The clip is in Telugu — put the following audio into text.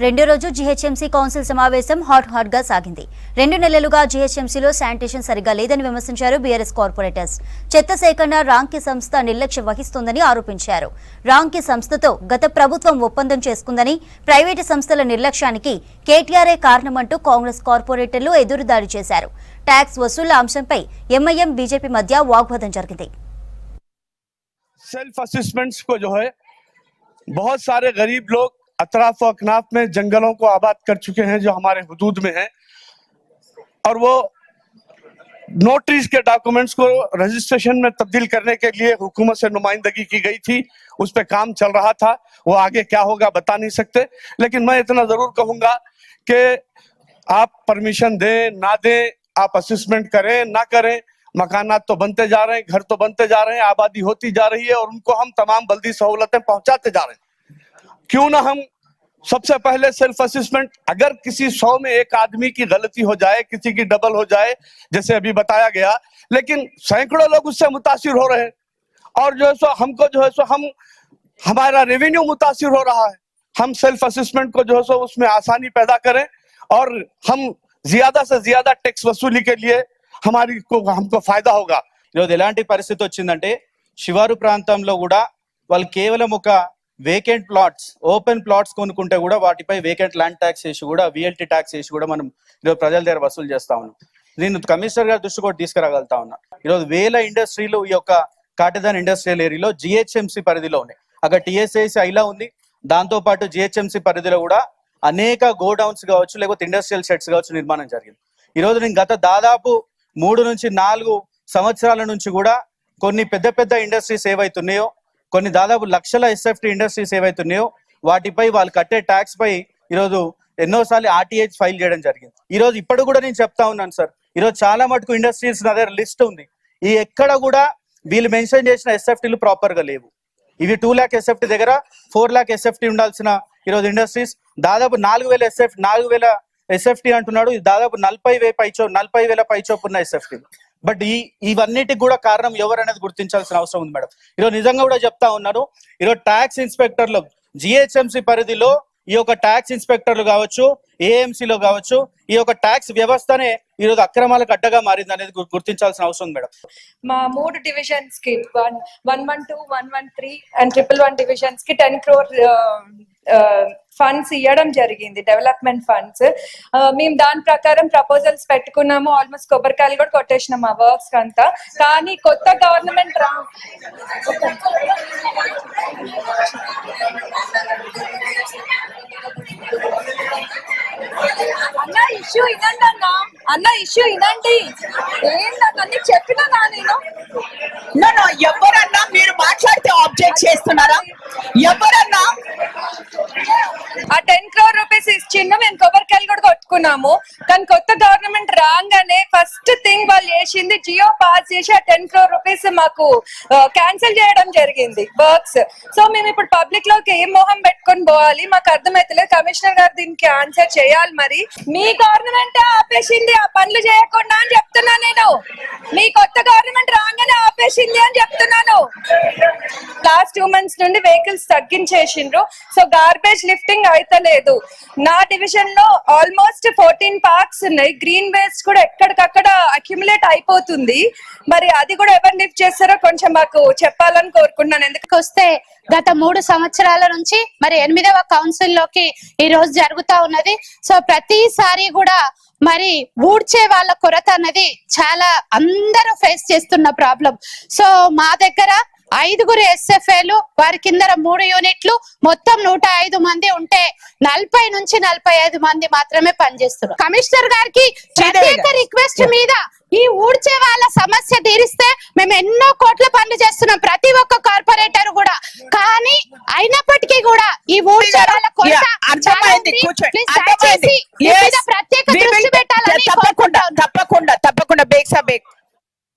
రెండో రోజు జీహెచ్ఎంసీ కౌన్సిల్ సమావేశం హాట్ గా సాగింది. 2 నెలలుగా జీహెచ్ఎంసీలో శానిటేషన్ సరిగా లేదని విమర్శించారు బీఆర్ఎస్ కార్పొరేటర్స్. చెత్త సేకరణ రాంకీ సంస్థ నిర్లక్ష్యం వహిస్తోందని ఆరోపించారు. రాంకీ సంస్థతో గత ప్రభుత్వం ఒప్పందం చేసుకుందని, ప్రైవేటు సంస్థల నిర్లక్ష్యానికి కేటీఆర్ఏ కారణమంటూ కాంగ్రెస్ కార్పొరేటర్లు ఎదురుదాడి చేశారు. ట్యాక్స్ వసూళ్ల అంశంపై ఎంఐఎం బీజేపీ మధ్య వాగ్వాదం జరిగింది. सेल्फ असेसमेंट्स को जो है बहुत सारे गरीब लोग अतराफ व अकनाफ में जंगलों को आबाद कर चुके हैं जो हमारे हुदूद में हैं, और वो नोटरीज के डॉक्यूमेंट्स को रजिस्ट्रेशन में तब्दील करने के लिए हुकूमत से नुमाइंदगी की गई थी. उस पर काम चल रहा था. वो आगे क्या होगा बता नहीं सकते, लेकिन मैं इतना जरूर कहूंगा कि आप परमिशन दें ना दें, आप असेसमेंट करें ना करें, मकानात तो बनते जा रहे हैं, घर तो बनते जा रहे हैं, आबादी होती जा रही है और उनको हम तमाम बल्दी सहूलतें पहुंचाते जा रहे हैं. क्यों ना हम सबसे पहले सेल्फ असेसमेंट, अगर किसी 100 में एक आदमी की गलती हो जाए, किसी की डबल हो जाए जैसे अभी बताया गया, लेकिन सैकड़ों लोग उससे मुतासिर हो रहे हैं और जो है सो हमको जो है सो हमारा रेवेन्यू मुतासिर हो रहा है. हम सेल्फ असेसमेंट को जो है सो उसमें आसानी पैदा करें और हम ज्यादा से ज्यादा टैक्स वसूली के लिए हमको फायदा होगा. ఈరోజు ఎలాంటి పరిస్థితి వచ్చిందంటే శివారు ప్రాంతంలో కూడా వాళ్ళు కేవలం ఒక వేకెంట్ ప్లాట్స్, ఓపెన్ ప్లాట్స్ కొనుక్కుంటే కూడా వాటిపై వేకెంట్ ల్యాండ్ ట్యాక్స్ వేసి కూడా, విఎల్టీ ట్యాక్స్ వేసి కూడా మనం ఈరోజు ప్రజల దగ్గర వసూలు చేస్తా ఉన్నాం. నేను కమిషనర్ గారి దృష్టి కూడా తీసుకురాగలుగుతా ఉన్నా. ఈరోజు వేల ఇండస్ట్రీలు ఈ యొక్క కాటదాన్ ఇండస్ట్రియల్ ఏరియాలో జిహెచ్ఎంసీ పరిధిలో ఉన్నాయి. అక్కడ టీఎస్ఐసి ఐలా ఉంది. దాంతో పాటు జిహెచ్ఎంసీ పరిధిలో కూడా అనేక గోడౌన్స్ కావచ్చు, లేకపోతే ఇండస్ట్రియల్ షెడ్స్ కావచ్చు నిర్మాణం జరిగింది. ఈరోజు నేను గత దాదాపు 3 నుంచి 4 సంవత్సరాల నుంచి కూడా కొన్ని పెద్ద పెద్ద ఇండస్ట్రీస్ ఏవైతున్నాయో, కొన్ని దాదాపు లక్షల ఎస్ఎఫ్టీ ఇండస్ట్రీస్ ఏవైతున్నాయో వాటిపై వాళ్ళు కట్టే ట్యాక్స్ పై ఈరోజు ఎన్నోసార్లు ఆర్టీఐ ఫైల్ చేయడం జరిగింది. ఈరోజు ఇప్పుడు కూడా నేను చెప్తా ఉన్నాను సార్, ఈరోజు చాలా మటుకు ఇండస్ట్రీస్ నా దగ్గర లిస్ట్ ఉంది. ఈ ఎక్కడ కూడా వీళ్ళు మెన్షన్ చేసిన ఎస్ఎఫ్టీలు ప్రాపర్ గా లేవు. ఇవి 2 లాక్ ఎస్ఎఫ్టీ దగ్గర 4 లాక్ ఎస్ఎఫ్టీ ఉండాల్సిన ఈరోజు ఇండస్ట్రీస్ దాదాపు 4,000 ఎస్ఎఫ్టీ అంటున్నాడు. ఇది దాదాపు 40,000 పైచోపు ఉన్న ఎస్ఎఫ్టీ. బట్ ఇవన్నిటికి కూడా కారణం ఎవరు అనేది గుర్తించాల్సిన అవసరం ఉంది మేడం. ఈరోజు నిజంగా కూడా చెప్తా ఉన్నాను, ఈరోజు ట్యాక్స్ ఇన్స్పెక్టర్లు జిహెచ్ఎంసీ పరిధిలో ఈ యొక్క ట్యాక్స్ ఇన్స్పెక్టర్లు కావచ్చు, ఏఎంసీలో కావచ్చు, ఈ యొక్క ట్యాక్స్ వ్యవస్థనే ఈరోజు అక్రమాలకు అడ్డగా మారింది అనేది గుర్తించాల్సిన అవసరం ఉంది మేడం. మా 3 డివిజన్స్ కి 112, 113 అండ్ 111 డివిజన్స్ కి 10 crore ఫండ్స్ ఇవ్వడం జరిగింది, డెవలప్మెంట్ ఫండ్స్. మేము దాని ప్రకారం ప్రపోజల్స్ పెట్టుకున్నాము. ఆల్మోస్ట్ కొబ్బరికాయలు కూడా కొట్టేసినాం ఆ వర్క్స్ అంతా. కానీ కొత్త గవర్నమెంట్ ఇష్యూ ఇదండి అన్న ఇష్యూ ఇదండి. ఏంటన్నీ చెప్పినా నేను ఎవరన్నా మీరు మాట్లాడితే ఆబ్జెక్ట్ చేస్తున్నారా? ఎవరన్నా ఆ 10 crore రూపీస్ ఇచ్చిండు, మేము కొబ్బరికాయలు కూడా కొట్టుకున్నాము. కానీ కొత్త గవర్నమెంట్ రాగానే ఫస్ట్ థింగ్ వాళ్ళు చేసింది జియో పాస్ చేసి ఆ 10 crore రూపీస్ మాకు క్యాన్సిల్ చేయడం జరిగింది వర్క్స్. సో మేము ఇప్పుడు పబ్లిక్ లోకి ఏం మోహం పెట్టుకొని పోవాలి మాకు అర్థమైతలేదు. కమిషనర్ గారు దీనికి ఆన్సర్ చేయాలి. మరి మీ గవర్నమెంట్ ఆపేసింది ఆ పనులు చేయకుండా అని చెప్తున్నా నేను. మీ కొత్త గవర్నమెంట్ రాగానే ఆపేసింది అని చెప్తున్నాను. లాస్ట్ 2 months నుండి వెహికల్స్ తగ్గించేసిండ్రు. సో గార్బేజ్ లిఫ్టింగ్ అయితలేదు. నా డివిజన్ లో ఆల్మోస్ట్ 14 పార్క్స్ ఉన్నాయి. గ్రీన్ వేస్ట్ కూడా ఎక్కడికక్కడ అక్యుములేట్ అయిపోతుంది. మరి అది కూడా ఎవరు లిఫ్ట్ చేస్తారో కొంచెం మాకు చెప్పాలని కోరుకుంటున్నాను. ఎందుకు వస్తే గత 3 సంవత్సరాల నుంచి మరి 8వ కౌన్సిల్ లోకి ఈ రోజు జరుగుతా ఉన్నది. సో ప్రతిసారి కూడా మరి ఊడ్చే వాళ్ళ కొరత అన్నది చాలా అందరూ ఫేస్ చేస్తున్న ప్రాబ్లం. సో మా దగ్గర 5 ఎస్ఎఫ్ఏలు, వారి కింద 3 యూనిట్లు, మొత్తం 105 మంది ఉంటే 40 నుంచి 45 మంది మాత్రమే పనిచేస్తున్నారు. కమిషనర్ గారికి ప్రత్యేక రిక్వెస్ట్ మీద ఈ ఊడ్చే వాళ్ళ సమస్య తీరిస్తే మేము ఎన్నో కోట్ల పనులు చేస్తున్నాం ప్రతి ఒక్క కార్పొరేటర్ కూడా. కానీ అయినప్పటికీ కూడా ఈ ఊడ్చే వాళ్ళ కొరత ప్రత్యేక దృష్టి పెట్టాలని తప్పకుండా బేక్